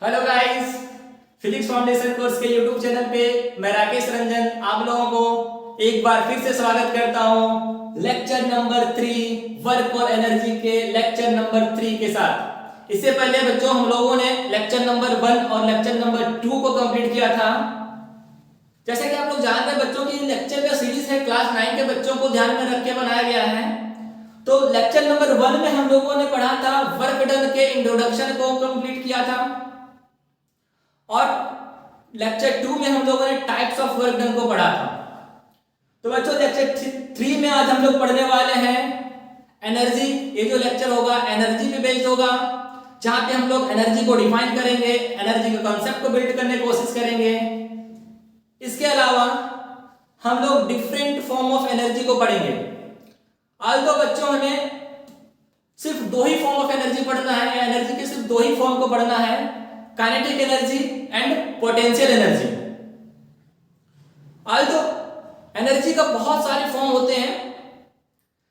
Hello guys, physics foundation course के YouTube channel पे मैं राकेश रंजन आप लोगों को एक बार फिर से स्वागत करता हूं लेक्चर नंबर 3 वर्क और एनर्जी के लेक्चर नंबर 3 के साथ। इससे पहले बच्चों हम लोगों ने लेक्चर नंबर 1 और लेक्चर नंबर 2 को कंप्लीट किया था। जैसे कि आप लोग जानते हैं बच्चों की लेक्चर का सीरीज है, क्लास 9 के बच्चों को ध्यान में रख के बनाया गया है। तो लेक्चर नंबर 1 में हम लोगों ने पढ़ा था वर्क डन के इंट्रोडक्शन को कंप्लीट किया था और लेक्चर 2 में हम लोगों ने टाइप्स ऑफ वर्क डन को पढ़ा था। तो बच्चों लेक्चर 3 में आज हम लोग पढ़ने वाले हैं एनर्जी। ये जो लेक्चर होगा एनर्जी पे बेस्ड होगा, जहां पे हम लोग एनर्जी को डिफाइन करेंगे, एनर्जी के कॉन्सेप्ट को बिल्ड करने की कोशिश करेंगे। इसके अलावा हम लोग डिफरेंट फॉर्म ऑफ एनर्जी को पढ़ेंगे। आज तो बच्चों हमें सिर्फ दो ही फॉर्म ऑफ एनर्जी पढ़ना है, एनर्जी के सिर्फ दो ही फॉर्म को पढ़ना है, kinetic energy and potential energy. आज तो एनर्जी का बहुत सारे फॉर्म होते हैं,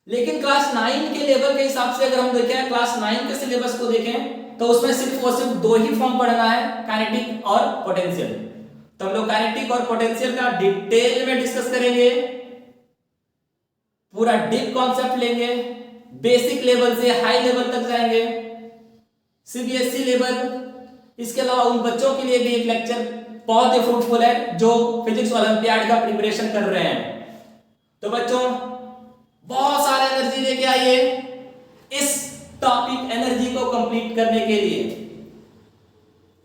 लेकिन क्लास 9 के लेवल के हिसाब से अगर हम देखें, क्लास 9 के सिलेबस को देखें तो उसमें सिर्फ और सिर्फ दो ही फॉर्म पढ़ना है, काइनेटिक और पोटेंशियल। तो हम लोग काइनेटिक और पोटेंशियल का डिटेल में डिस्कस करेंगे, पूरा डीप कॉन्सेप्ट लेंगे, बेसिक लेवल से हाई लेवल तक जाएंगे, सीबीएसई लेवल। इसके अलावा उन बच्चों के लिए भी एक लेक्चर बहुत ही फ्रूटफुल है जो फिजिक्स ओलंपियाड का प्रिपरेशन कर रहे हैं। तो बच्चों बहुत सारा एनर्जी लेके आइए इस टॉपिक एनर्जी को कंप्लीट करने के लिए।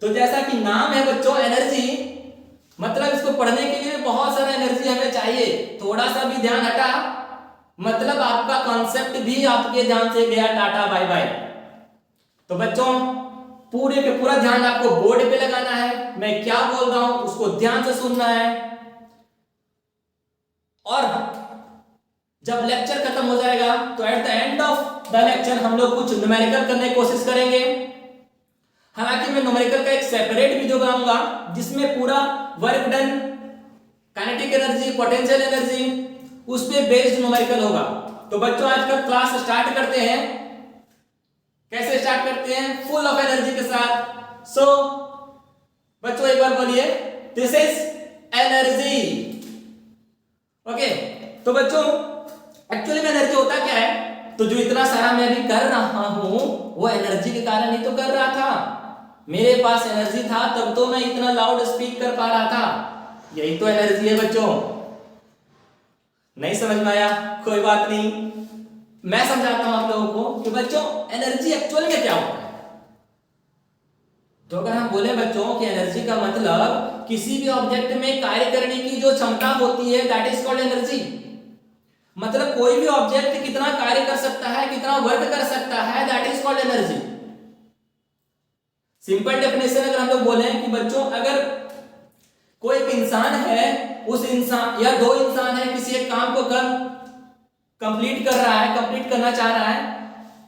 तो जैसा कि नाम है बच्चों एनर्जी, मतलब इसको पढ़ने के लिए बहुत सारा एनर्जी हमें चाहिए। थोड़ा सा भी ध्यान हटा मतलब आपका कॉन्सेप्ट भी आपके ध्यान से गया, टाटा बाय बाय। तो बच्चों पूरे पे पूरा ध्यान आपको बोर्ड पे लगाना है, मैं क्या बोल रहा हूं उसको ध्यान से सुनना है। और जब लेक्चर खत्म हो जाएगा तो at the end of the lecture हम लोग कुछ न्यूमेरिकल करने की कोशिश करेंगे। हालांकि मैं न्यूमेरिकल का एक सेपरेट वीडियो बनाऊंगा जिसमें पूरा work done, kinetic energy, potential energy उस पे बेस्ड न्यूमेरिकल होगा। तो बच्चों आज का क्लास स्टार्ट करते हैं। कैसे स्टार्ट करते हैं? फुल ऑफ एनर्जी के साथ। सो बच्चों एक बार बोलिए दिस इज एनर्जी। ओके, तो बच्चों एक्चुअली में एनर्जी होता क्या है? तो जो इतना सारा मैं अभी कर रहा हूं वो एनर्जी के कारण ही तो कर रहा था। मेरे पास एनर्जी था तब तो मैं इतना लाउड स्पीक कर पा रहा था। यही तो एनर्जी है बच्चों। नहीं समझ में आया? कोई बात नहीं, मैं समझाता हूं आप लोगों को कि बच्चों एनर्जी एक्चुअली में क्या होता है। तो अगर हम बोले बच्चों कि एनर्जी का मतलब किसी भी ऑब्जेक्ट में कार्य करने की जो क्षमता होती है दैट इज कॉल्ड एनर्जी। मतलब कोई भी ऑब्जेक्ट कितना कार्य कर सकता है, कितना वर्क कर सकता है, that is called energy. Simple definition अगर हम लोग बोले कि बच्चों अगर कोई एक इंसान है, उस इंसान या दो इंसान है, किसी एक काम को कंप्लीट कर रहा है, कंप्लीट करना चाह रहा है,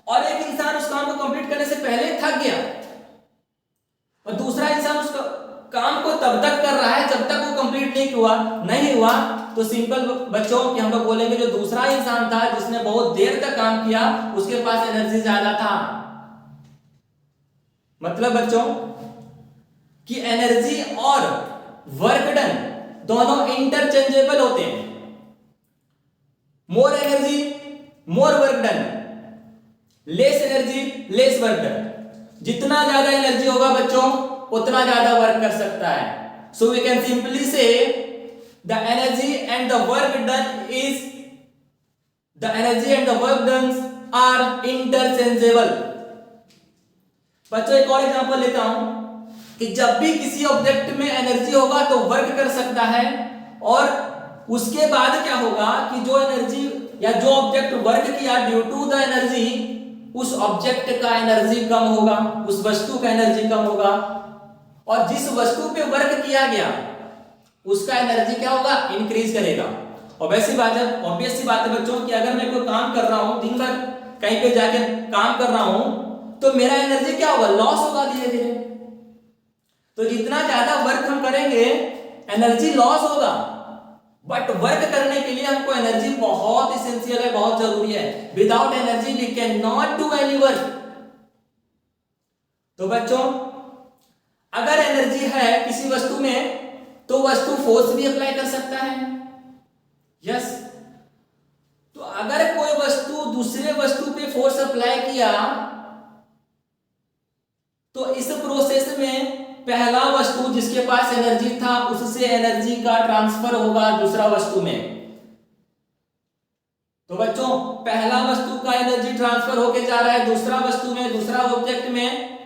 और एक इंसान उस काम को कंप्लीट करने से पहले थक गया और दूसरा इंसान उस काम को तब तक कर रहा है जब तक वो कंप्लीट नहीं हुआ। तो सिंपल बच्चों कि हम लोग बोलेंगे जो दूसरा इंसान था जिसने बहुत देर तक काम किया उसके पास एनर्जी ज्यादा था। मतलब बच्चों कि एनर्जी और वर्क डन दोनों इंटरचेंजेबल होते हैं। More energy more work done, less energy lace work done. जितना ज्यादा एनर्जी होगा बच्चों उतना ज्यादा वर्क कर सकता है। So we can simply say the energy and the work done are interchangeable. बच्चों एक और एग्जांपल लेता हूं कि जब भी किसी ऑब्जेक्ट में एनर्जी होगा तो वर्क कर सकता है, और उसके बाद क्या होगा कि जो एनर्जी या जो ऑब्जेक्ट वर्क किया ड्यू टू द एनर्जी, उस ऑब्जेक्ट का एनर्जी कम होगा, उस वस्तु का एनर्जी कम होगा, और जिस वस्तु पे वर्क किया गया उसका एनर्जी क्या होगा? इंक्रीज करेगा। ऑब्वियस सी बात है बच्चों कि अगर मैं कोई काम कर रहा हूं, दिन भर कहीं पे जाके काम कर रहा हूं, तो मेरा एनर्जी क्या होगा? लॉस होगा धीरे धीरे। तो जितना ज्यादा वर्क हम करेंगे एनर्जी लॉस होगा, बट वर्क करने के लिए हमको एनर्जी बहुत एसेंशियल है, बहुत जरूरी है। Without energy we can not do any work. तो बच्चों अगर एनर्जी है किसी वस्तु में तो वस्तु फोर्स भी अप्लाई कर सकता है। यस, तो अगर कोई वस्तु दूसरे वस्तु पे फोर्स अप्लाई किया तो इस प्रोसेस में पहला वस्तु जिसके पास एनर्जी था उससे एनर्जी का ट्रांसफर होगा दूसरा वस्तु में। तो बच्चों पहला वस्तु का एनर्जी ट्रांसफर होके जा रहा है दूसरा वस्तु में, दूसरा ऑब्जेक्ट में,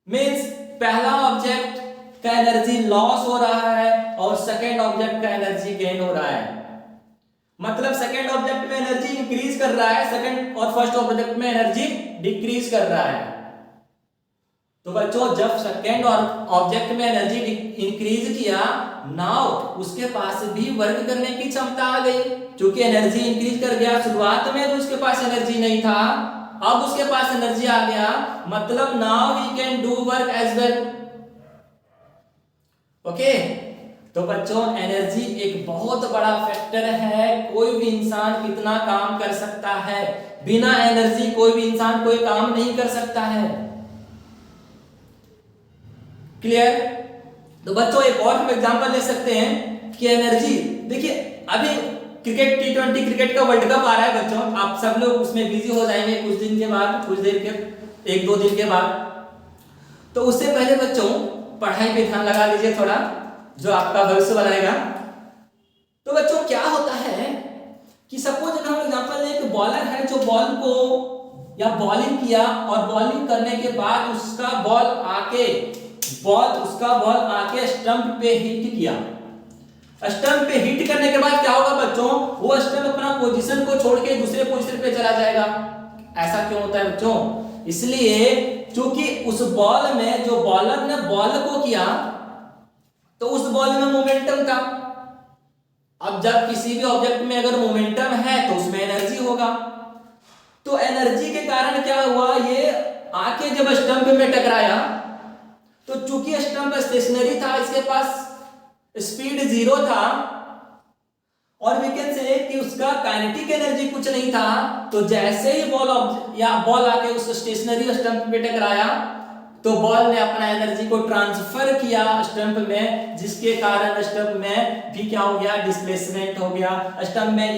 मींस पहला ऑब्जेक्ट का एनर्जी लॉस हो रहा है और सेकेंड ऑब्जेक्ट का एनर्जी गेन हो रहा है। मतलब सेकेंड ऑब्जेक्ट में एनर्जी इंक्रीज कर रहा है सेकेंड और फर्स्ट ऑब्जेक्ट में एनर्जी डिक्रीज कर रहा है। तो बच्चों जब सेकेंड और ऑब्जेक्ट में एनर्जी इंक्रीज किया, नाउ उसके पास भी वर्क करने की क्षमता आ गई, क्योंकि एनर्जी इंक्रीज कर गया। शुरुआत में तो उसके पास एनर्जी नहीं था, अब उसके पास एनर्जी आ गया, मतलब now he can do work as well. Okay, तो बच्चों एनर्जी एक बहुत बड़ा फैक्टर है। कोई भी इंसान कितना काम कर सकता है, बिना एनर्जी कोई भी इंसान कोई काम नहीं कर सकता है। क्लियर? तो बच्चों एक और हम एग्जांपल ले सकते हैं कि एनर्जी, देखिए अभी क्रिकेट T20 क्रिकेट का वर्ल्ड कप आ रहा है बच्चों, आप सब लोग उसमें बिजी हो जाएंगे कुछ दिन के बाद, कुछ देर के 1-2 दिन के बाद। तो उससे पहले बच्चों पढ़ाई पे ध्यान लगा लीजिए थोड़ा, जो आपका भविष्य बनाएगा। तो बच्चों क्या होता है कि सपोज अगर हम एग्जांपल लें कि बॉलर है जो बॉल को या बॉलिंग किया और बॉलिंग करने के बाद उसका बॉल आके स्टंप पे हिट किया। स्टंप पे हिट करने के बाद क्या होगा बच्चों, वो स्टंप अपना पोजीशन को छोड़ के दूसरे पोजीशन पे चला जाएगा। ऐसा क्यों होता है बच्चों? इसलिए क्योंकि उस बॉल में जो बॉलर ने बॉल को किया तो उस बॉल में मोमेंटम था। अब जब किसी भी ऑब्जेक्ट में अगर मोमेंटम है तो उसमें एनर्जी होगा। तो एनर्जी के कारण क्या हुआ, ये आके जब स्टंप में टकराया तो चूंकि स्टंप स्टेशनरी था, इसके पास स्पीड 0 था और वी कैन से कि उसका काइनेटिक एनर्जी कुछ नहीं था। तो जैसे ही बॉल आके उस स्टेशनरी स्टंप पे टकराया तो बॉल ने अपना एनर्जी को ट्रांसफर किया स्टंप में, जिसके कारण स्टंप में भी क्या हो गया, डिस्प्लेसमेंट हो गया, स्टंप में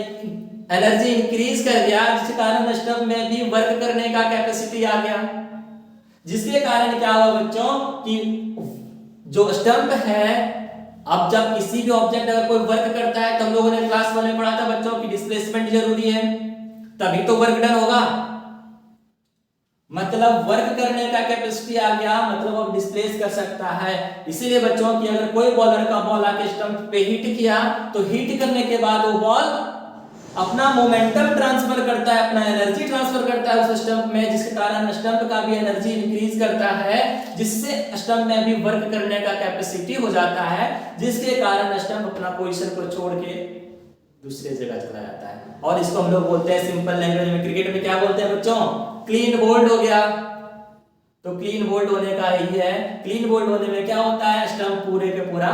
एनर्जी इंक्रीज कर गया, जिसके कारण स्टंप में भी वर्क करने का कैपेसिटी आ गया। जिसके कारण क्या हुआ बच्चों कि जो स्टंप है, अब जब किसी भी ऑब्जेक्ट अगर कोई वर्क करता है तो हम लोगों ने क्लास 1 में पढ़ा था बच्चों की डिस्प्लेसमेंट जरूरी है, तभी तो वर्क डन होगा। मतलब वर्क करने का कैपेसिटी आ गया, मतलब अब डिस्प्लेस कर सकता है। इसीलिए बच्चों कि अगर कोई बॉलर का बॉल आके स्टंप पे हिट किया तो हिट करने के बाद वो बॉल अपना मोमेंटम ट्रांसफर करता है, अपना एनर्जी ट्रांसफर करता है उस स्टंप में, जिसके कारण स्टंप का भी एनर्जी इंक्रीज करता है, जिससे स्टंप में भी वर्क करने का कैपेसिटी हो जाता है, जिसके कारण स्टंप अपना पोजीशन को छोड़ के दूसरे जगह चला जाता है। और इसको हम लोग बोलते हैं सिंपल लैंग्वेज में, क्रिकेट में क्या बोलते हैं बच्चों, क्लीन बोल्ड हो गया। तो क्लीन बोल्ड होने का यही है, क्लीन बोल्ड होने में क्या होता है, स्टंप पूरे के पूरा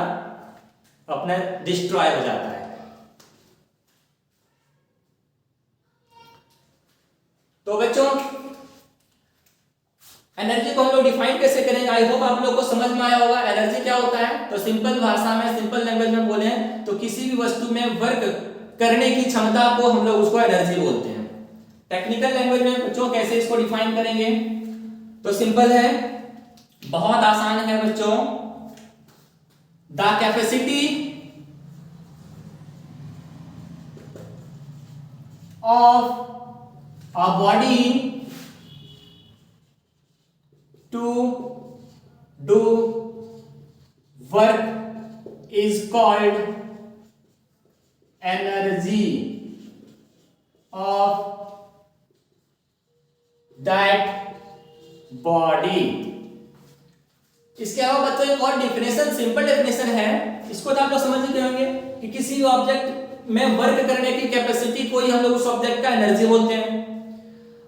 अपना डिस्ट्रॉय हो जाता है। तो बच्चों एनर्जी को हम लोग डिफाइन कैसे करेंगे, आई होप आप लोग को समझ में आया होगा एनर्जी क्या होता है। तो सिंपल भाषा में, सिंपल लैंग्वेज में बोले तो किसी भी वस्तु में वर्क करने की क्षमता को हम लोग उसको एनर्जी बोलते हैं। टेक्निकल लैंग्वेज में बच्चों कैसे इसको डिफाइन करेंगे, तो सिंपल है, बहुत आसान है बच्चों। The capacity of a body to do work is called energy of that body। इसके अलावा बच्चों एक और डेफिनेशन, सिंपल डेफिनेशन है, इसको तो आप लोग समझ ही होंगे कि किसी ऑब्जेक्ट में वर्क करने की कैपेसिटी को ही हम लोग उस ऑब्जेक्ट का एनर्जी बोलते हैं।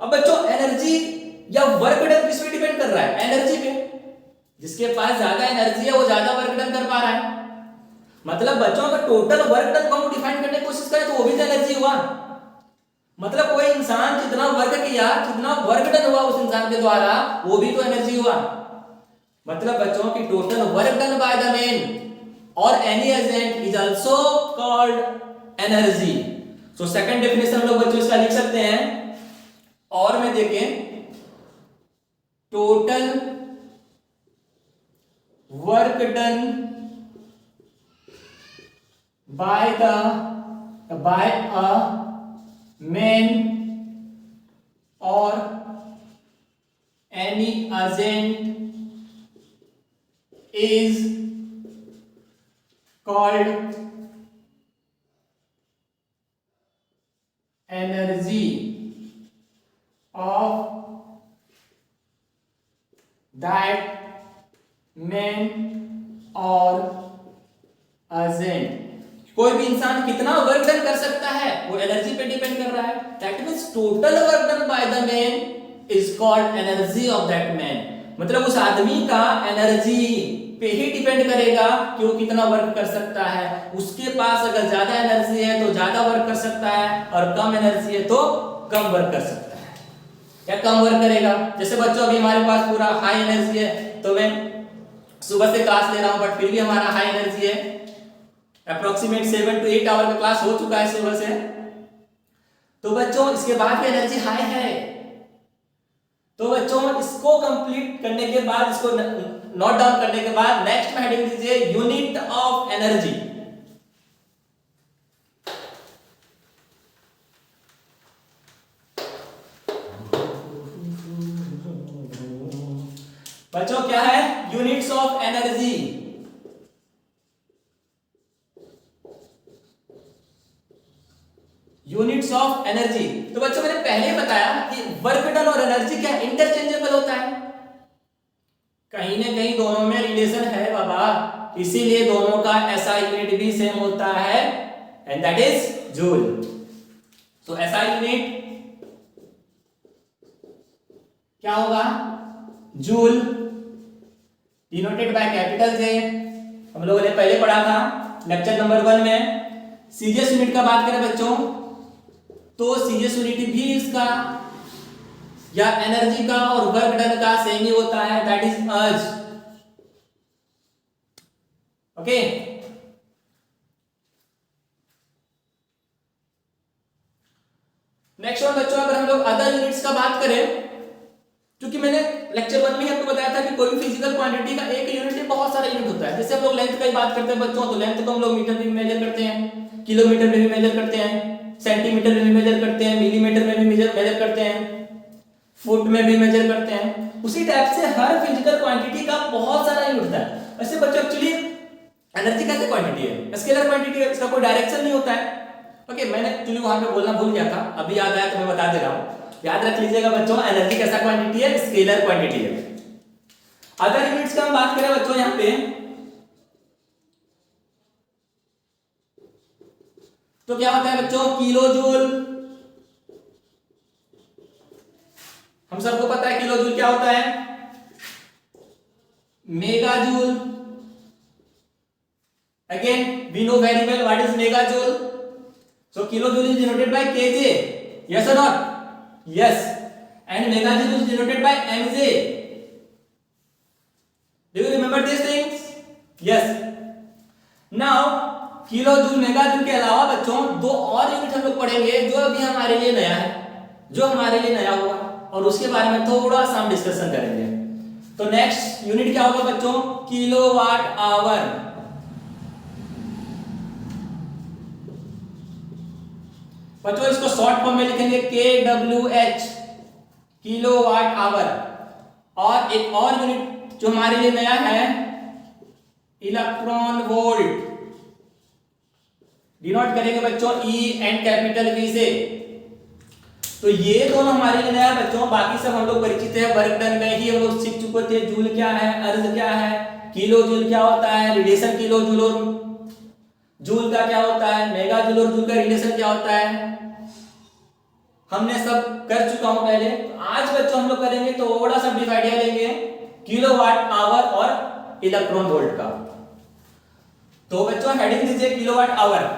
अब बच्चों एनर्जी या वर्क डन किस पे डिपेंड कर रहा है, एनर्जी पे। जिसके पास ज्यादा एनर्जी है वो ज्यादा वर्क डन कर पा रहा है। मतलब बच्चों का टोटल वर्क डन को हम डिफाइन करने की कोशिश करें तो वो भी तो एनर्जी हुआ। मतलब कोई इंसान जितना वर्क किया, जितना वर्क डन हुआ उस इंसान के द्वारा, वो भी तो एनर्जी हुआ। मतलब बच्चों की total work done by the man or any agent is also called energy. So second definition हम लोग बच्चों इसका लिख सकते हैं, और में देखें total work done by a man or any agent is called energy of that man or agent। कोई भी इंसान कितना वर्क डन कर सकता है वो एनर्जी पे डिपेंड कर रहा है। That means total work done by the man is called energy of that man. मतलब उस आदमी का एनर्जी पे ही डिपेंड करेगा कि वो कितना वर्क कर सकता है। उसके पास अगर ज्यादा एनर्जी है तो ज्यादा वर्क कर सकता है, और कम एनर्जी है तो कम वर्क कर सकता है। क्या कम वर्क करेगा? जैसे बच्चों अभी हमारे पास पूरा हाई एनर्जी है, तो मैं सुबह से क्लास ले रहा हूं बट फिर भी हमारा हाई एनर्जी है, अप्रोक्सीमेट 7 to 8 आवर का क्लास हो चुका है सुबह से, तो बच्चों इसके बाद भी एनर्जी हाई है। तो बच्चों इसको कंप्लीट करने के बाद, इसको नोट डाउन करने के बाद नेक्स्ट में हेडिंग दीजिए यूनिट ऑफ एनर्जी। बच्चों क्या है? Units of energy. Units of energy. तो बच्चों मैंने पहले ही बताया कि वर्क डन और एनर्जी क्या इंटरचेंजेबल होता है, कहीं ना कहीं दोनों में रिलेशन है बाबा, इसीलिए दोनों का एसआई यूनिट भी सेम होता है, and that is joule. So SI unit क्या होगा? Joule, denoted by capital J. हम लोगों ने पहले पढ़ा था लेक्चर नंबर 1 में। सीजीएस यूनिट का बात करें बच्चों तो सीजीएस यूनिट भी इसका या एनर्जी का और वर्क डन का सेम ही होता है, दैट इज अर्ज। ओके, नेक्स्ट वन बच्चों, अगर हम लोग अदर यूनिट्स का बात करें, क्योंकि मैंने लेक्चर 1 में ही आपको बताया था कि कोई भी फिजिकल क्वांटिटी का एक यूनिट नहीं, बहुत सारा यूनिट होता है। जैसे हम लोग लेंथ की बात करते हैं बच्चों, तो लेंथ को हम लोग मीटर में भी मेजर करते हैं, किलोमीटर में भी मेजर करते हैं, सेंटीमीटर में भी मेजर करते हैं, मिलीमीटर में भी मेजर करते हैं, फुट में भी मेजर करते हैं। उसी टाइप से हर फिजिकल क्वांटिटी का बहुत सारा यूनिट होता है। वैसे बच्चों एक्चुअली एनर्जी कैसे क्वांटिटी है? स्केलर क्वांटिटी है, इसका कोई डायरेक्शन नहीं होता है। ओके, मैंने एक्चुअली वहां पे बोलना भूल गया था, अभी याद आया तो मैं बता दे रहा हूं। याद रख लीजिएगा बच्चों, एनर्जी कैसा क्वांटिटी है? स्केलर क्वांटिटी है। अदर यूनिट्स का हम बात करें बच्चों यहां पे, तो क्या होता है बच्चों? Kilojoule. हम सबको पता है किलो जूल क्या होता है। Megajoule, again we know very well what is megajoule. So kilojoule is denoted by KJ, yes और not? Yes, and megajoule is denoted by mj. Do you remember these things? Yes. Now, kilo joule mega joule के अलावा बच्चों दो और unit हम लोग पढ़ेंगे जो अभी हमारे लिए नया है, जो हमारे लिए नया होगा, और उसके बारे में थोड़ा सा हम डिस्कशन करेंगे। तो नेक्स्ट यूनिट क्या होगा बच्चों? Kilowatt hour. बच्चों इसको शॉर्ट फॉर्म में लिखेंगे KWH, किलोवाट आवर। और एक और यूनिट जो हमारे लिए नया है, इलेक्ट्रॉन वोल्ट। डिनोट करेंगे बच्चों E एंड कैपिटल V से। तो ये दोनों हमारे लिए नया बच्चों, बाकी सब हम लोग परिचित है, वर्क डन में ही हम लोग सीख चुके थे। जूल क्या है, अर्ज क्या है, किलो जूल क्या होता है, रिलेशन किलो जूल और जूल का क्या होता है, मेगा जूल और जूल का रिलेशन क्या होता है, हमने सब कर चुका हूं पहले। आज बच्चों हम लोग करेंगे थोड़ा सा ब्रीफ आइडिया लेंगे किलोवाट आवर और इलेक्ट्रॉन वोल्ट का। तो बच्चों हेडिंग दीजिए kilowatt hour.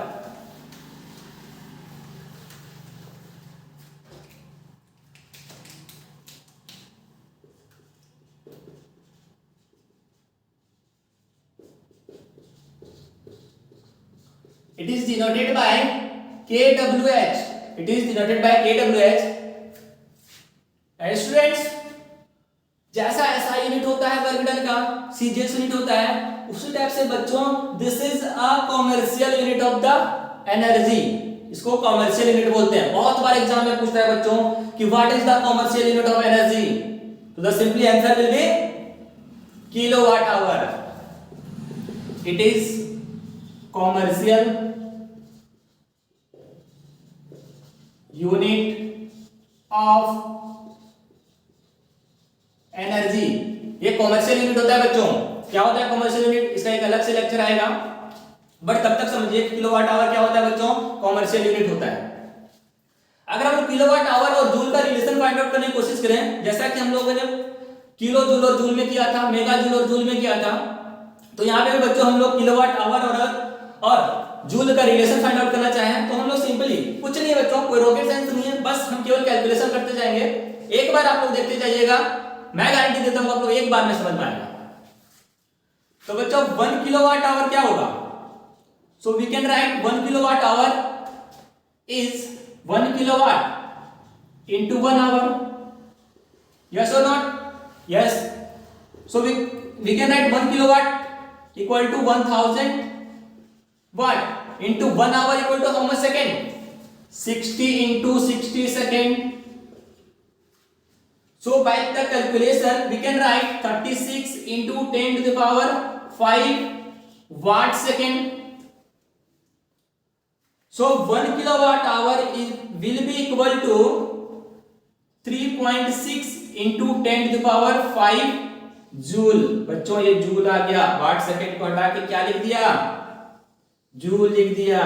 It is denoted by kWh. It is denoted by kWh. And students, जैसा ऐसा यूनिट होता है वर्क डन का, सीजीएस यूनिट होता है, उसी टाइप से बच्चों this is a commercial unit of the energy. इसको कॉमर्शियल यूनिट बोलते हैं. बहुत बार एग्जाम में पूछता है बच्चों कि what is the commercial unit of energy. तो the simply answer will be kilowatt hour. It is commercial unit of energy. ये कॉमर्शियल यूनिट होता है बच्चों. क्या होता है कॉमर्शियल यूनिट, इसका एक अलग से लेक्चर आएगा, बट तब तक समझिए किलोवाट आवर क्या होता है बच्चों, कॉमर्शियल यूनिट होता है. अगर हम किलोवाट आवर और जूल का रिलेशन फाइंड आउट करने की कोशिश करें, जैसा कि हम लोगों ने किलो जूल और जूल में किया था, मेगा जूल और जूल में किया था, तो यहाँ पे भी बच्चों हम लोग किलोवाट आवर और जूल का रिलेशन फाइंड आउट करना चाहें तो हम लोग सिंपली कुछ नहीं बच्चों, कोई रॉकेट साइंस नहीं है, बस हम केवल कैलकुलेशन करते जाएंगे. एक बार आप लोग देखते जाइएगा, मैं गारंटी देता हूं आपको एक बार में समझ में आएगा. तो बच्चों 1 किलोवाट आवर क्या होगा. So we can write 1 kilowatt hour is 1 kilowatt into 1 hour. Yes और not. Yes. So we can write 1 kilowatt equal to 1000 watt into 1 hour equal to how much second, 60 into 60 second. So by the calculation we can write 36 into 10 to the power 5 watt second. So 1 kilowatt hour will be equal to 3.6 into 10 to the power 5 joule. बच्चों ये joule आ गया, watt second को हटा के क्या लिख दिया, joule लिख दिया.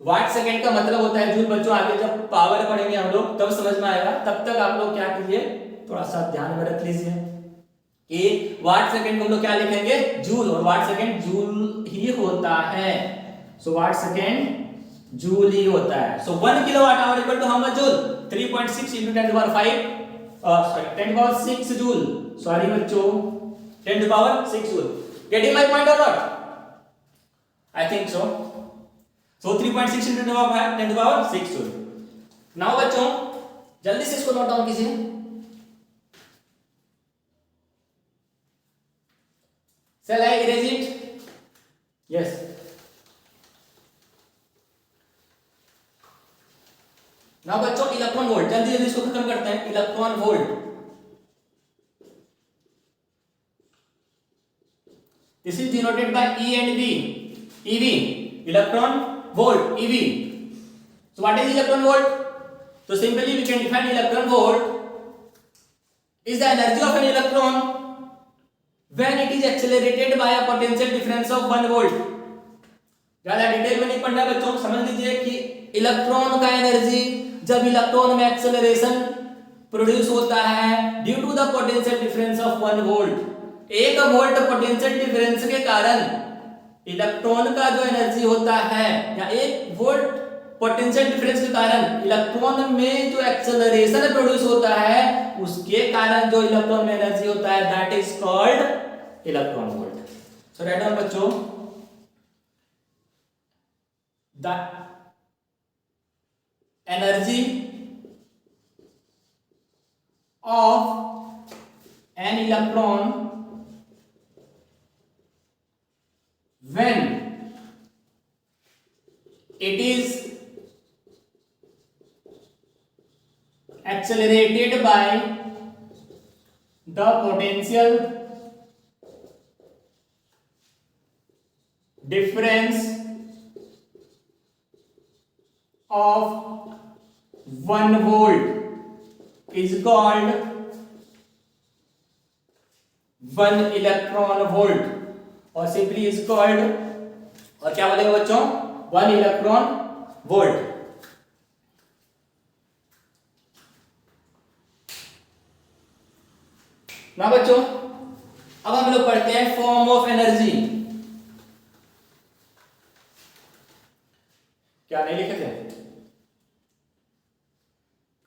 वाट सेकंड का मतलब होता है जूल. बच्चों आगे जब पावर पढ़ेंगे हम लोग तब समझ में आएगा, तब तक आप लोग क्या कीजिए, थोड़ा सा ध्यान में रख लीजिए कि वाट सेकंड को हम लोग क्या लिखेंगे, जूल, और वाट सेकंड जूल ही होता है. सो वाट सेकंड जूल ही होता है. So 1 kilowatt hour equal to how much joule, 3.6 into 10 to the power 5 10 to the power 6 joule. Sorry बच्चों, 10 to the power 6 joule. Getting my point or not? I think so. So 3.6 into 10 to the power 6 joule. Now बच्चों जल्दी से इसको note down कीजिए. Shall I erase it? Yes. Now बच्चों electron volt, जल्दी जल्दी इसको खत्म करते हैं. Electron volt, this is denoted bye E and V. EV, electron volt, EV. So what is electron volt? So simply we can define electron volt is the energy of an electron when it is accelerated by a potential difference of 1 volt. ज्यादा detail में नहीं पढ़ना बच्चों, समझ लीजिए कि electron का energy जब इलेक्ट्रॉन में एक्सेलरेशन प्रोड्यूस होता है due to the potential difference of 1 volt. 1 volt potential difference के कारण इलेक्ट्रॉन का जो एनर्जी होता है, या 1 वोल्ट पोटेंशियल डिफरेंस के कारण इलेक्ट्रॉन में जो एक्सेलरेशन प्रोड्यूस होता है, उसके कारण जो इलेक्ट्रॉन में एनर्जी होता है, that is called electron volt. So write down बच्चों, the energy of an electron when it is accelerated by the potential difference of 1 volt is called 1 electron volt, और सिंपली इज कॉल्ड, और क्या बोलेंगे बच्चों, 1 electron volt. ना बच्चों अब हम लोग पढ़ते हैं फॉर्म ऑफ एनर्जी. क्या नहीं लिखे थे,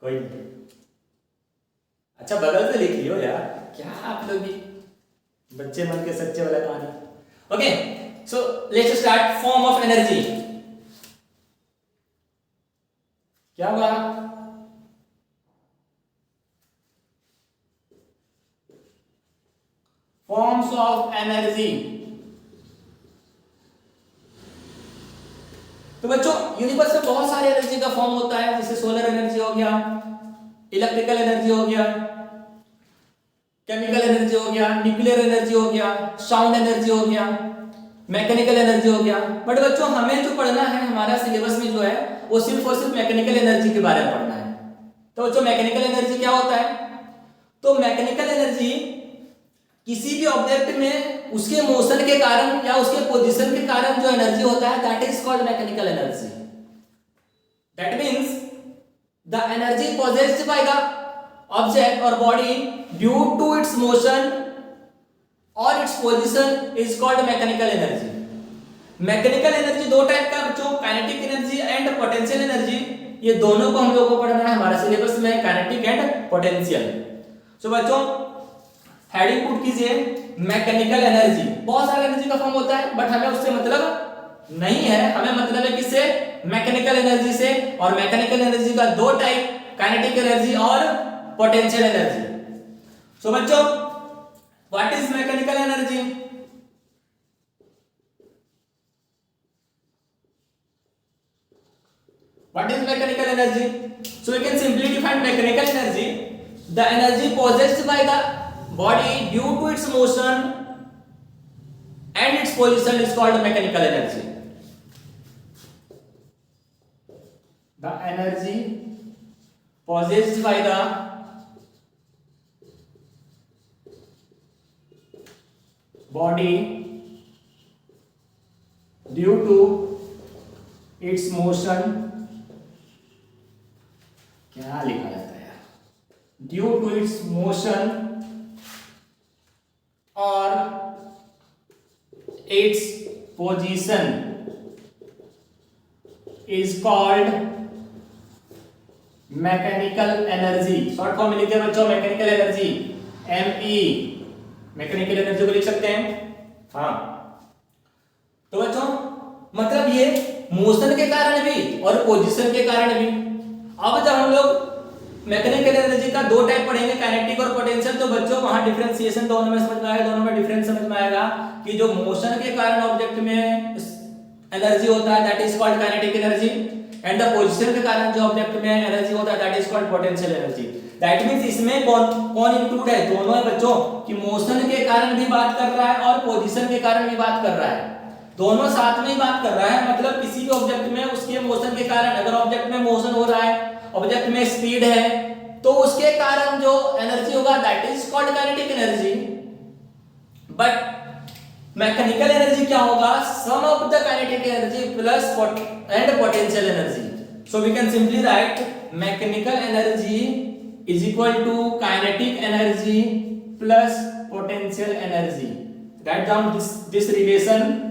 कोई नहीं, अच्छा बगल से लिख लियो यार, क्या आप लोग भी बच्चे मन के सच्चे वाला कहानी. Okay so let's start form of energy. क्या हुआ? Forms of energy. तो बच्चों यूनिवर्स में बहुत सारे एनर्जी का फॉर्म होता है, जैसे सोलर एनर्जी हो गया, इलेक्ट्रिकल एनर्जी हो गया, केमिकल एनर्जी हो गया, न्यूक्लियर एनर्जी हो गया, साउंड एनर्जी हो गया, मैकेनिकल एनर्जी हो गया। बट बच्चों हमें जो पढ़ना है हमारा सिलेबस में जो है वो सिर्फ और सिर्फ मैकेनिकल एनर्जी के बारे में पढ़ना है। तो बच्चों मैकेनिकल एनर्जी क्या होता है? तो मैकेनिकल एनर्जी किसी भी ऑब्जेक्ट में उसके मोशन के कारण या उसके पोजीशन के कारण जो एनर्जी होता है that is called mechanical energy. That means the energy possessed by the object or body due to its motion or its position is called mechanical energy। Mechanical energy दो टाइप का बच्चों, kinetic energy and potential energy. ये दोनों को हम लोगों को पढ़ना है हमारे सिलेबस में, काइनेटिक एंड पोटेंशियल। सो बच्चों हेडिंग पुट कीजिए मैकेनिकल एनर्जी। बहुत सारे एनर्जी का फॉर्म होता है बट हमें उससे मतलब नहीं है, हमें मतलब है किससे? मैकेनिकल एनर्जी से। और मैकेनिकल एनर्जी का दो टाइप, काइनेटिक एनर्जी और पोटेंशियल एनर्जी। सो बच्चों what is mechanical energy? What is mechanical energy? So we can simply define mechanical energy, the energy possessed by the body due to its motion and its position is called mechanical energy। The energy possessed by the body due to its motion, क्या लिखा जाता है यार? Due to its motion और its position is called mechanical energy. Short form में लिखिए बच्चों mechanical energy, ME। Mechanical energy को लिख सकते हैं। हाँ तो बच्चों मतलब ये मोशन के कारण भी और पोजीशन के कारण भी। अब जब हम लोग मैकेनिकल एनर्जी का दो टाइप पढ़ेंगे, काइनेटिक और पोटेंशियल, तो बच्चों वहां डिफरेंशिएशन दोनों में समझ में आएगा, दोनों में डिफरेंस समझ में आएगा कि जो मोशन के कारण ऑब्जेक्ट में एनर्जी होता है that is called kinetic energy and the position के कारण जो ऑब्जेक्ट में एनर्जी होता है that is called potential energy. That means इसमें कौन इंक्लूड है? दोनों है बच्चों, कि मोशन के कारण भी बात कर रहा है और पोजीशन के कारण भी बात कर रहा है, दोनों साथ में ही बात कर रहा है। मतलब किसी भी ऑब्जेक्ट में उसके मोशन के कारण, अगर ऑब्जेक्ट में मोशन हो रहा है, ऑब्जेक्ट में स्पीड है, तो उसके कारण जो एनर्जी होगा that is called kinetic energy. But mechanical energy क्या होगा? Sum of the kinetic energy plus and potential energy. So we can simply write mechanical energy is equal to kinetic energy plus potential energy. Write down this relation.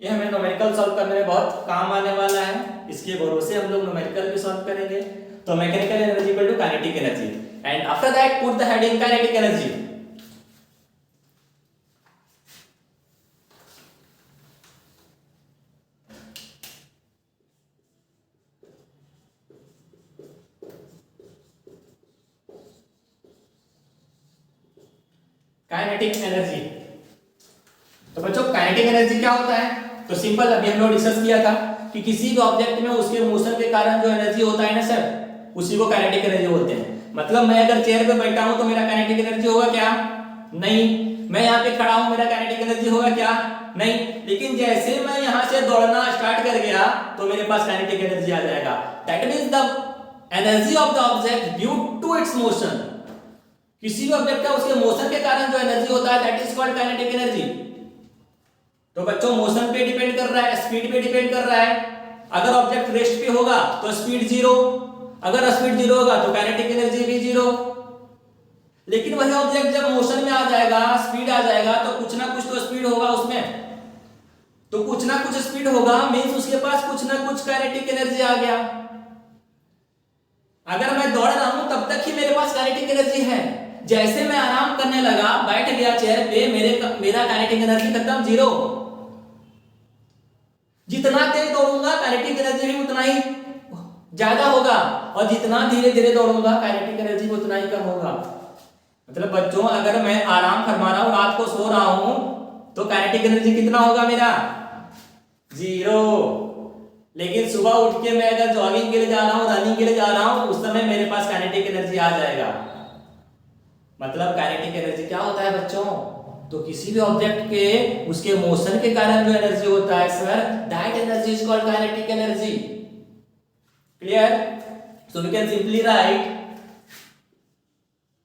ये हमें numerical solve करने में बहुत काम आने वाला है, इसके भरोसे हम लोग न्यूमेरिकल भी सॉल्व करेंगे। तो mechanical energy equal to kinetic energy and after that put the heading kinetic energy. Kinetic energy. तो बच्चों काइनेटिक एनर्जी क्या होता है? तो सिंपल, अभी हम लोग डिस्कस किया था कि किसी भी ऑब्जेक्ट में उसके मोशन के कारण जो एनर्जी होता है ना सर, उसी को काइनेटिक एनर्जी बोलते हैं। मतलब मैं अगर चेयर पे बैठा हूं तो मेरा काइनेटिक एनर्जी होगा क्या? नहीं। मैं यहाँ पे खड़ा हूं, मेरा काइनेटिक एनर्जी होगा क्या? नहीं। लेकिन जैसे मैं यहाँ से दौड़ना स्टार्ट कर गया तो मेरे पास काइनेटिक एनर्जी आ जाएगा। That means the energy of the object due to its motion. किसी भी ऑब्जेक्ट का उसके मोशन के कारण जो एनर्जी होता है that is called kinetic energy. तो बच्चों मोशन पे डिपेंड कर रहा है, स्पीड पे डिपेंड कर रहा है। अगर ऑब्जेक्ट रेस्ट पे होगा तो स्पीड जीरो, अगर स्पीड जीरो होगा तो काइनेटिक एनर्जी भी जीरो। लेकिन वही ऑब्जेक्ट जब मोशन में आ जाएगा, स्पीड आ जाएगा, तो कुछ ना कुछ तो स्पीड होगा उसमें। तो कुछ ना कुछ स्पीड होगा मींस उसके पास कुछ ना कुछ काइनेटिक एनर्जी आ गया। अगर मैं दौड़ रहा हूं तब तक ही मेरे पास काइनेटिक एनर्जी है, जैसे मैं आराम करने लगा, बैठ गया चेयर पे, मेरा काइनेटिक एनर्जी खत्म, जीरो। जितना तेज दौड़ूंगा काइनेटिक एनर्जी भी उतना ही ज्यादा होगा, और जितना धीरे धीरे दौड़ूंगा काइनेटिक एनर्जी भी उतना ही कम होगा। मतलब बच्चों, अगर मैं आराम फरमा रहा हूं, रात को सो रहा हूं, तो काइनेटिक एनर्जी कितना होगा मेरा? जीरो। लेकिन सुबह उठ के मैं अगर जॉगिंग के लिए जा रहा हूं, रनिंग के लिए जा रहा हूं, उस समय मेरे पास काइनेटिक एनर्जी आ जाएगा। मतलब काइनेटिक एनर्जी क्या होता है बच्चों? तो किसी भी ऑब्जेक्ट के उसके मोशन के कारण जो एनर्जी होता है sir, that energy is called kinetic energy. Clear? So we can simply write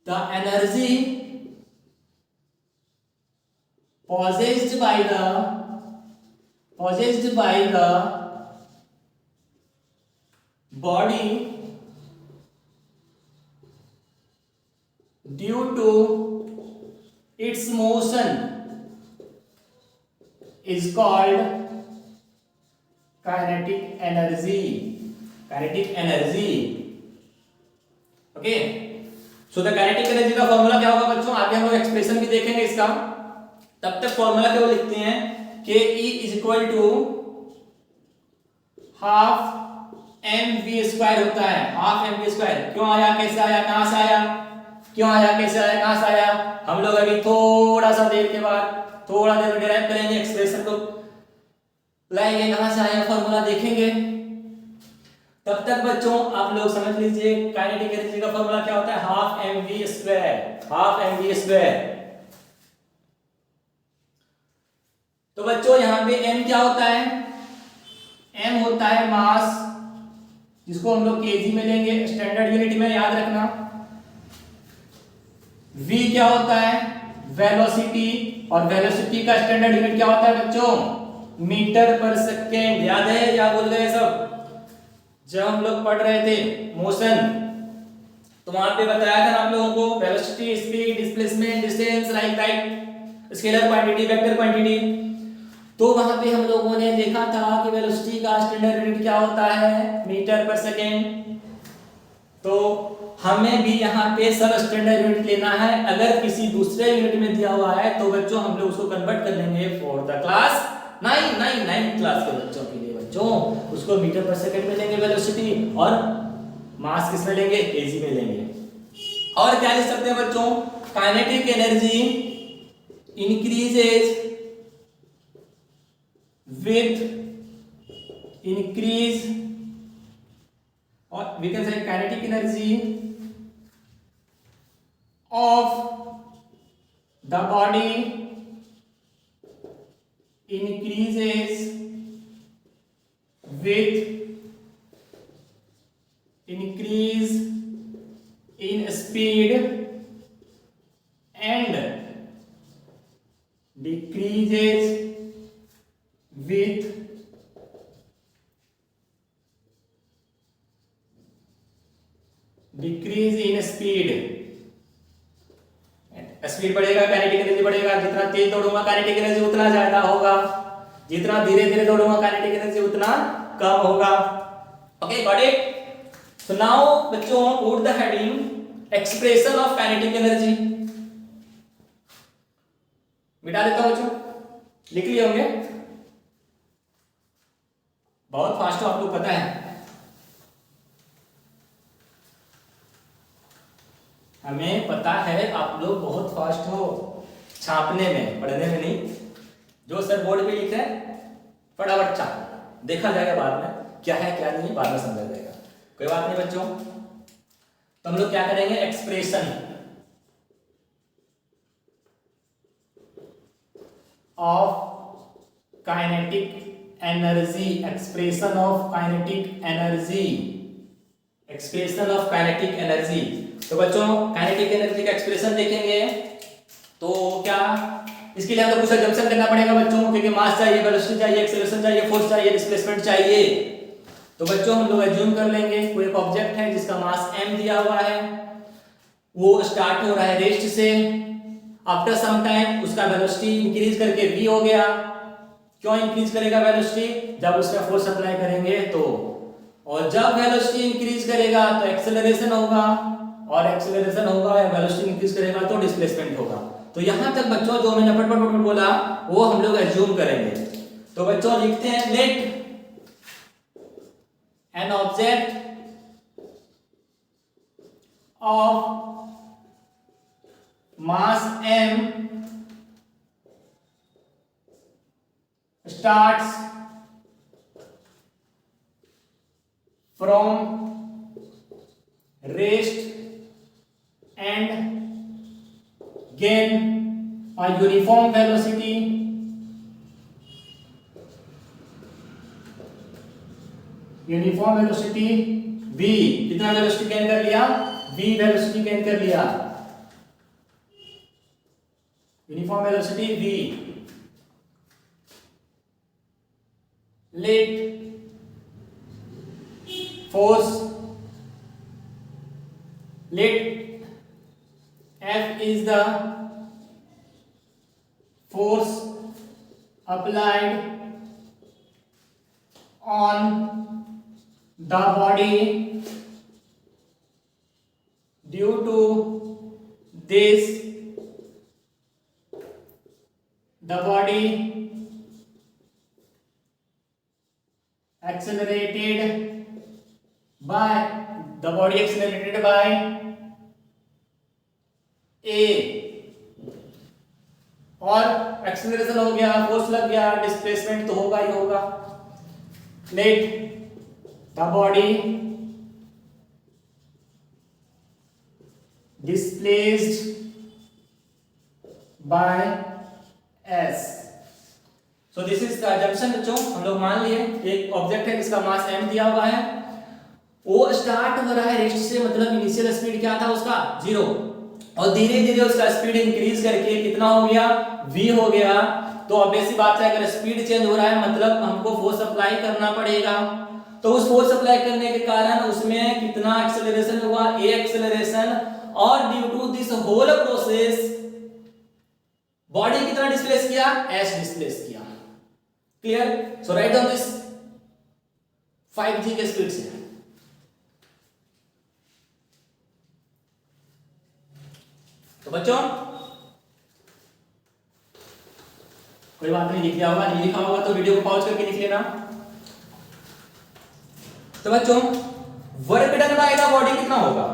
the energy possessed by the body due to its motion is called kinetic energy. Okay, so the kinetic energy का formula क्या होगा बच्चों? आगे हम लोग expression भी देखेंगे इसका। तब तक फॉर्मूला केवल लिखते हैं कि E is equal to half M V square होता है। हाफ एम वी स्क्वायर क्यों आया, कैसे आया, कहां से आया, क्यों आया, कैसे आया, कहां से आया, हम लोग अभी थोड़ा सा देर के बाद थोड़ा देर डिराइव करेंगे, एक्सप्रेशन को लाएंगे, कहां से आया फॉर्मूला देखेंगे। तब तक बच्चों आप लोग समझ लीजिए काइनेटिक एनर्जी का फॉर्मूला क्या होता है? Half M V square, half M V square. तो बच्चों यहां पे m क्या होता है? m होता है मास, जिसको हम लोग केजी में लेंगे, स्टैंडर्ड यूनिट में याद रखना। v क्या होता है? वेलोसिटी, और वेलोसिटी का स्टैंडर्ड यूनिट क्या होता है बच्चों? मीटर पर सेकेंड। याद है या भूल गए सब? जब हम लोग पढ़ रहे थे मोशन, तो वहां पे बताया था आप लोगों को velocity, speed, displacement, distance, like that, scalar quantity, vector quantity. तो वहां पे हम लोगों ने देखा था कि वेलोसिटी का स्टैंडर्ड यूनिट क्या होता है? मीटर पर सेकेंड। तो हमें भी यहाँ पे सब स्टैंडर्ड यूनिट लेना है। अगर किसी दूसरे यूनिट में दिया हुआ है तो बच्चों हम लोग उसको कन्वर्ट कर लेंगे फॉर द क्लास 9 क्लास के बच्चों के लिए। बच्चों उसको मीटर पर सेकेंड में लेंगे वेलोसिटी, और मास किस में लेंगे? केजी में लेंगे। और क्या लिख सकते हैं बच्चों? Kinetic energy increases with increase, or we can say kinetic energy of the body increases with increase in speed and decreases with decrease in speed. Speed बढ़ेगा काइनेटिक एनर्जी बढ़ेगा। जितना तेज दौड़ूंगा काइनेटिक एनर्जी उतना ज्यादा होगा, जितना धीरे धीरे दौड़ूंगा काइनेटिक एनर्जी उतना कम होगा। Okay, got it? So now बच्चों put the heading expression of kinetic energy. मिटा देता हूं बच्चों, लिख लिए होंगे, बहुत फास्ट हो आप लोग, पता है हमें पता है आप लोग बहुत फास्ट हो छापने में, पढ़ने में नहीं। जो सर बोर्ड पे लिखे फटाफट छाप, देखा जाएगा बाद में क्या है क्या नहीं, बाद में समझा जाएगा, कोई बात नहीं बच्चों। तो हम लोग क्या करेंगे? Expression of kinetic energy, expression of kinetic energy, expression of kinetic energy. तो बच्चों काइनेटिक एनर्जी का एक्सप्रेशन देखेंगे तो क्या, इसके लिए हमें कुछ अजम्पशन करना पड़ेगा बच्चों, क्योंकि मास चाहिए, वेलोसिटी चाहिए, एक्सेलरेशन चाहिए, फोर्स चाहिए, डिस्प्लेसमेंट चाहिए। तो बच्चों हम लोग अज्यूम कर लेंगे कोई एक ऑब्जेक्ट है जिसका मास m दिया हुआ है, वो स्टार्ट हो रहा है रेस्ट से, आफ्टर सम टाइम उसका वेलोसिटी इंक्रीज करके v हो गया। क्यों इंक्रीज करेगा वेलोसिटी? जब उसका फोर्स अप्लाई करेंगे तो, और जब वेलोसिटी इंक्रीज करेगा तो एक्सेलरेशन होगा, और एक्सेलरेशन होगा या वेलोसिटी इंक्रीज करेगा तो डिस्प्लेसमेंट होगा। तो यहां तक बच्चों जो मैंने फट बोला वो हम लोग एज्यूम करेंगे। तो बच्चों लिखते हैं let an object of mass m starts from rest and gain a uniform velocity v। कितना वेलोसिटी गेन कर लिया? v वेलोसिटी गेन कर लिया, uniform velocity v। Let force, let F is the force applied on the body. Due to this, the body accelerated by a, और acceleration हो गया, force लग गया, डिस्प्लेसमेंट तो होगा ही होगा। Let the body displaced by s। So this is the junction बच्चों। हम लोग मान लिए एक ऑब्जेक्ट है जिसका मास m दिया हुआ है, वो स्टार्ट हो रहा है रेस्ट से, मतलब इनिशियल स्पीड क्या था उसका 0, और धीरे धीरे उसका स्पीड इंक्रीज करके कितना हो गया v हो गया। तो ऑब्वियस सी बात है अगर स्पीड चेंज हो रहा है मतलब हमको फोर्स अप्लाई करना पड़ेगा। तो उस फोर्स अप्लाई करने के कारण उसमें कितना एक्सेलरेशन हुआ, a एक्सेलरेशन, और due to this whole process body कितना डिस्प्लेस किया, s डिस्प्लेस किया। Clear? So write down this 5g के स्पीड से। तो बच्चों कोई बात नहीं, लिख लिया होगा, नहीं लिखा होगा तो वीडियो को पॉज करके लिख लेना। तो बच्चों work done by the body कितना होगा?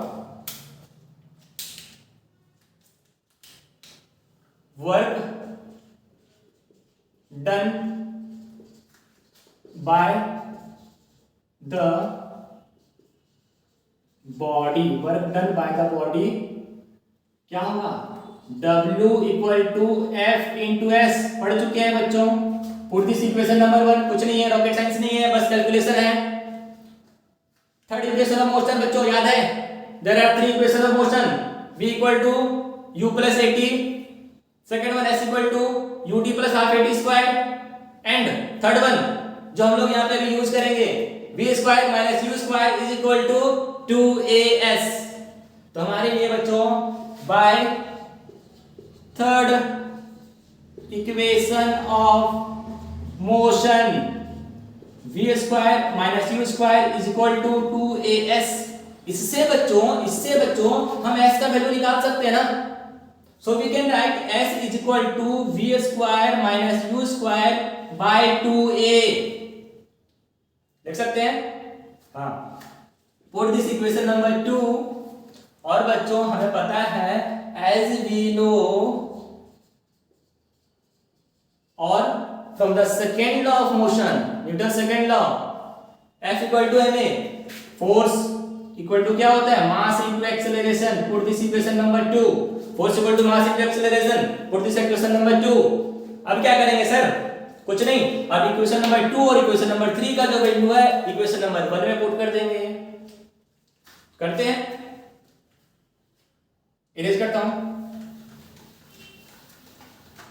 Work done by the body, work done by the body क्या होगा? W equal to F into S. पढ़ चुके हैं बच्चों, पुट दिस इक्वेशन नंबर 1, कुछ नहीं है, रॉकेट साइंस नहीं है, बस कैलकुलेशन है। थर्ड इक्वेशन ऑफ मोशन बच्चों याद है, there are 3 equation of motion, v equal to u plus 80, second one s equal to ut plus half 80 square, and third one जो हम लोग यहां पे भी यूज करेंगे v square minus u square is equal to 2as। तो हमारे लिए बच्चों by third equation of motion v square minus u square is equal to 2as। इससे बच्चों हम s का वैल्यू निकाल सकते हैं ना। So we can write s is equal to v square minus u square by 2a। देख सकते हैं? हाँ, पुट दिस इक्वेशन नंबर 2। और बच्चों हमें पता है as we know और from the second law of motion, Newton's second law, F equal to ma, force equal to क्या होता है, mass into acceleration, put this equation number 2, force equal to mass into acceleration, put this equation number 2। अब क्या करेंगे sir? कुछ नहीं, अब equation number 2 और इक्वेशन नंबर 3 का जो वैल्यू है इक्वेशन नंबर 1 में पुट कर देंगे। करते हैं, इरेज करता हूं।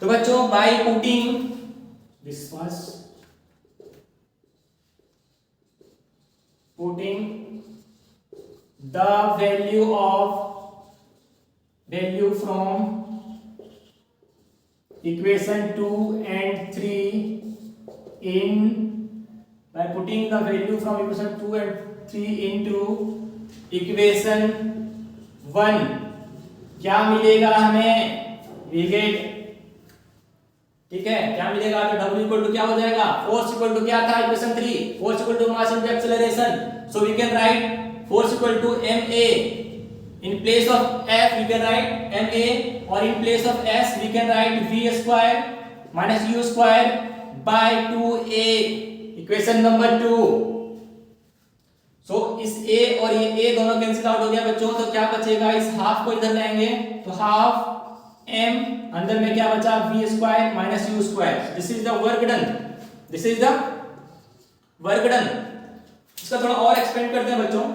तो बच्चों by putting this was putting the value from equation 2 and 3 in by putting the value from equation 2 and 3 into equation 1 क्या मिलेगा हमें, वी गेट, ठीक है, क्या मिलेगा, तो W इक्वल टू क्या हो जाएगा, फोर्स इक्वल टू क्या था equation 3, force equal to mass into acceleration, so we can write force equal to ma, in place of F we can write ma, or in place of S we can write v square minus u square by 2a, equation number 2। सो इस a और ये a दोनों cancel out हो गया बच्चों, तो क्या बचेगा, इस हाफ को इधर लाएंगे तो हाफ m, अंदर में क्या बचा v square minus u square, this is the work done, this is the work done. इसका थोड़ा और एक्सपेंड करते हैं बच्चों,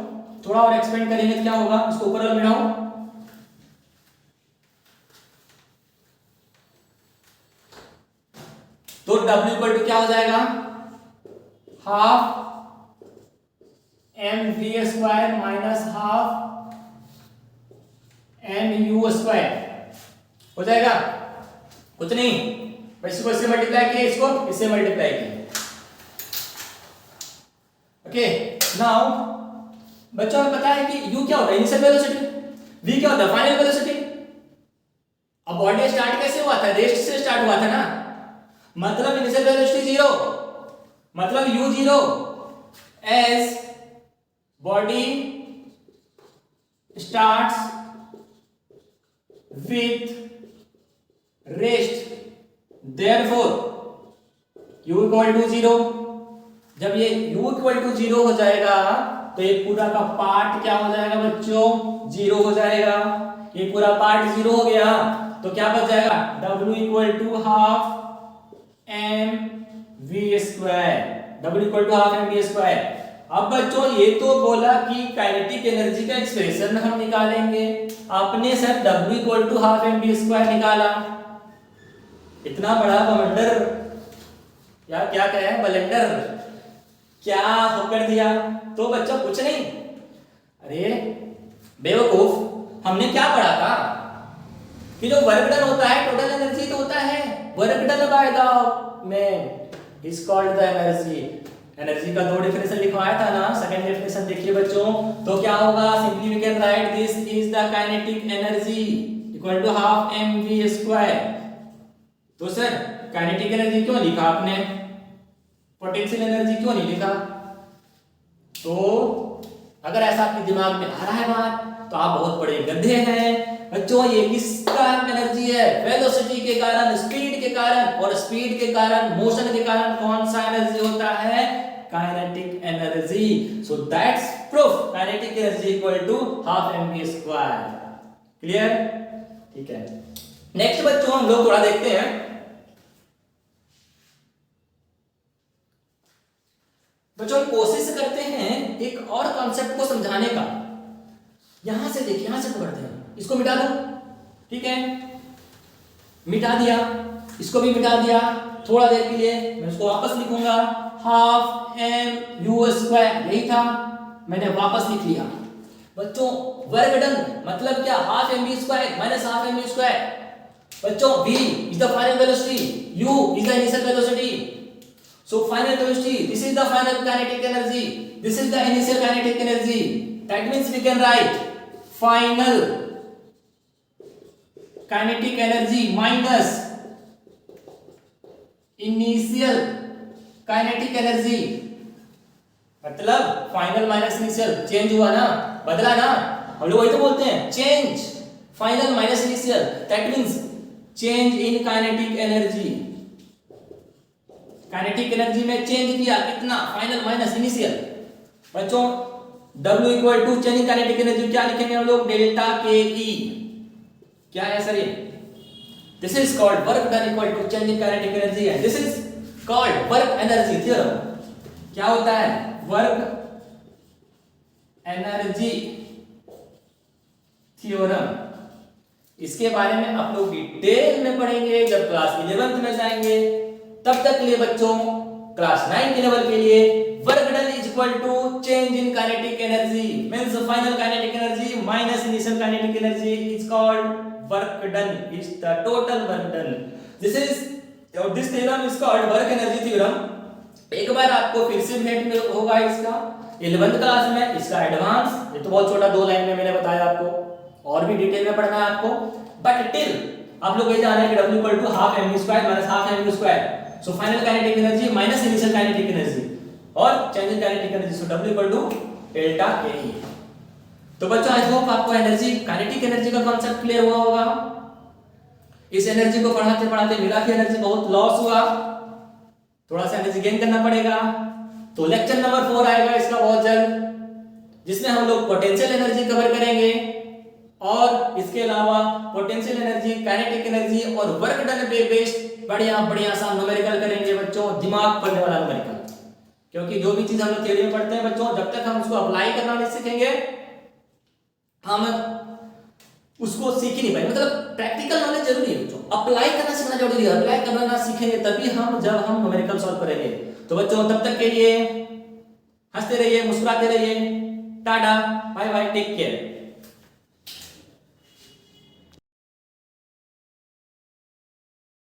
थोड़ा और एक्सपेंड करेंगे तो क्या होगा, इसको ऊपर वाला मिलाओ, तो W इक्वल टू क्या हो जाएगा, half M V square minus half M U square हो जाएगा, कुछ नहीं, इसको इससे मल्टीप्लाई किए, इसको इससे मल्टीप्लाई किए। ओके, नाउ बच्चों हमें पता है कि u क्या होता है, इनिशियल वेलोसिटी, v क्या होता है, फाइनल वेलोसिटी। अब बॉडी स्टार्ट कैसे हुआ था, रेस्ट से स्टार्ट हुआ था ना, मतलब इनिशियल वेलोसिटी 0, मतलब u 0, as body starts with rest, therefore u equal to 0, जब ये u इक्वल टू 0 हो जाएगा तो ये पूरा का पार्ट क्या हो जाएगा बच्चों, 0 हो जाएगा, ये पूरा पार्ट 0 हो गया, तो क्या बच जाएगा, w equal to half M V square, w equal to half M V square. अब बच्चों ये तो बोला कि काइनेटिक एनर्जी का एक्सप्रेशन हम निकालेंगे, आपने sir w equal to half M V square निकाला, इतना बड़ा बवंडर या क्या कहे बलेंडर क्या होकर दिया, तो बच्चा कुछ नहीं, अरे बेवकूफ, हमने क्या पढ़ा था कि जो वर्क डन होता है टोटल एनर्जी तो होता है, work done by the man is called the energy. Energy का दो डेफिनेशन लिखवाया था ना, सेकंड डेफिनेशन देखिए बच्चों, तो क्या होगा, simply we can write this is the kinetic energy equal to half M V square. तो सर काइनेटिक एनर्जी क्यों लिखा आपने, पोटेंशियल एनर्जी क्यों नहीं लिखा, तो अगर ऐसा आपके दिमाग में आ रहा है बात तो आप बहुत बड़े गधे हैं बच्चों। ये किसका एनर्जी है, वेलोसिटी के कारण, स्पीड के कारण, और स्पीड के कारण, मोशन के कारण कौन सा एनर्जी होता है, kinetic energy. So that's proof kinetic energy equal to half M V square. Clear, ठीक है। नेक्स्ट बच्चों हम लोग थोड़ा देखते हैं, बच्चों कोशिश करते हैं एक और कॉन्सेप्ट को समझाने का। यहां से देखिए, यहां से पकड़ते हैं, इसको मिटा दो, ठीक है, मिटा दिया, इसको भी मिटा दिया, थोड़ा देर के लिए मैं इसको वापस लिखूंगा, हाफ एम यू स्क्वायर, यही था, मैंने वापस लिख लिया। बच्चों वर्क डन मतलब क्या, half M V square minus half M V square. बच्चों v is the final velocity, u is the initial velocity. So final velocity, this is the final kinetic energy, this is the initial kinetic energy. That means we can write final kinetic energy minus initial kinetic energy. मतलब final minus initial, change हुआ ना, बदला ना, हम लोग वही तो बोलते हैं, change final minus initial, that means change in kinetic energy. Kinetic energy में चेंज किया कितना, फाइनल माइनस इनिशियल। बच्चों W equal to change in kinetic energy क्या लिखेंगे हम लोग, डेल्टा के ई। क्या है सर ये, this is called work done equal to change in kinetic energy and this is called work energy theorem. क्या होता है, वर्क एनर्जी थ्योरम। इसके बारे में आप लोग डिटेल में पढ़ेंगे जब क्लास 11th में जाएंगे। तब तक के लिए बच्चों क्लास 9 के लेवल के लिए work done is equal to change in kinetic energy means final kinetic energy minus initial kinetic energy is called work done, is the total work done. This theorem is called work energy theorem. एक बार आपको फिर से भेंट में होगा इसका 11th class में, इसका एडवांस, ये तो बहुत छोटा 2 लाइन में मैंने बताया आपको। और भी डिटेल में पढ़ना है आपको, बट टिल आप लोग ये जान रहे हैं कि W equal to half mv square minus half mv square, so final kinetic energy minus initial kinetic energy or change in kinetic energy, so W equal to delta KE। तो बच्चों I hope आपको energy kinetic energy का concept clear हुआ होगा। इस energy को पढ़ाते पढ़ाते मिला कि एनर्जी बहुत लॉस हुआ, थोड़ा सा एनर्जी गेन करना पड़ेगा। तो लेक्चर नंबर 4 आएगा इसका बहुत जल्द, जिसमें हम लोग पोटेंशियल एनर्जी कवर करेंगे और इसके अलावा पोटेंशियल एनर्जी, काइनेटिक एनर्जी और वर्क डन पे बेस्ड बढ़िया बढ़िया सा न्यूमेरिकल करेंगे बच्चों, दिमाग पढ़ने वाला न्यूमेरिकल। क्योंकि जो भी चीज हम लोग थ्योरी में पढ़ते हैं बच्चों, जब तक हम उसको अप्लाई करना नहीं सीखेंगे हम उसको सीख ही नहीं पाएंगे। मतलब प्रैक्टिकल नॉलेज जरूरी है बच्चों, अप्लाई करना सीखना जरूरी है। अप्लाई करना ना सीखेंगे तभी हम जब हम न्यूमेरिकल सॉल्व करेंगे। तो बच्चों तब तक के लिए हंसते रहिए, मुस्कुराते रहिए, tata bye bye, take care.